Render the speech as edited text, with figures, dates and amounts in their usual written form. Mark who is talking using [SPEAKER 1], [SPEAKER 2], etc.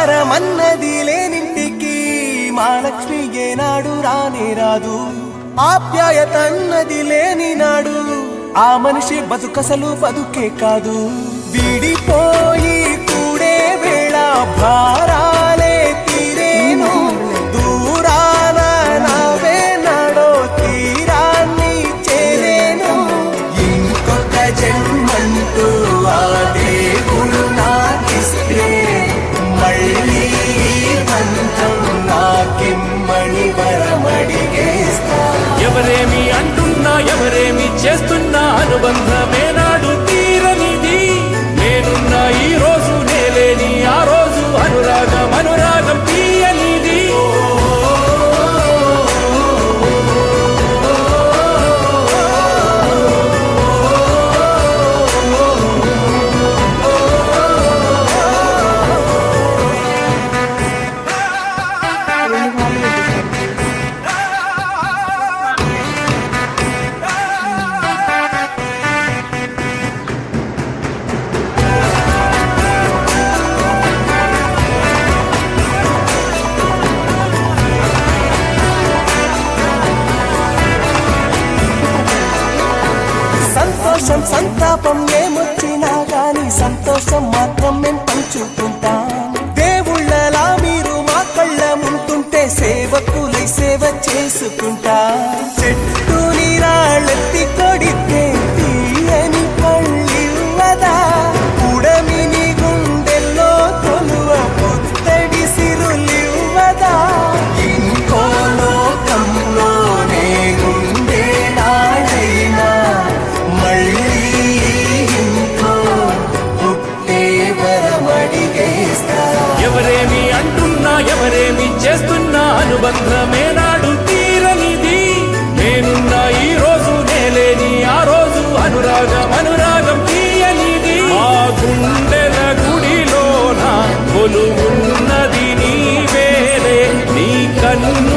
[SPEAKER 1] బంగారమన్నది లేనింటికి మహాలక్ష్మి ఏనాడు రానే రాదు. ఆప్యాయతన్నది లేని నాడు ఆ మనిషి బతుకసలు బతుకే కాదు. విడిపోయి కూడే వేళ భారాలే తీరేను, దూరాన నవే నాడో తీరాన్ని చేరేను. ఇంకొక జన్మంటూ ఆ దేవుడు నాకిస్తే మళ్ళీ బంధం నాకిమ్మని వరమడిగేస్తా.
[SPEAKER 2] ఎవరేమి అంటున్నా ఎవరేమి చేస్తున్నా అనుబంధమే నాడు తీరనిది. నేనున్నా ఈ రోజు నేలేని ఆ రోజు అనురాగం అనురాగం తీయనిది.
[SPEAKER 1] సంతోషం సంతాపం ఏమొచ్చినా గాని సంతోషం మాత్రం మేం పంచుకుంటాం. దేవుళ్ళలా మీరు మా కళ్ళ ముంటుంటే సేవకులై సేవ చేసుకుంటా. చెట్టు నీరాళ్ళెత్తి కొడితే తీయని పళ్ళివ్వదా, ఉడమిని గుండెల్లో కొలువ పుత్తడి సిరులివ్వదా. ఇంకో లోకంలో నేనుండే నాడైనా మళ్ళీ ఇంకో పుట్టే వరమడిగేస్తా.
[SPEAKER 2] ఎవరేమి అంటున్నా ఎవరేమి చేస్తున్నా అనుబంధమే నాడు తీరనిది. నేనున్నా ఈ రోజు నేలేని ఆ రోజు అనురాగం అనురాగం తీయనిది. ఆ గుండెల గుడిలోన కొలువున్నది నీవేలే, నీ కన్ను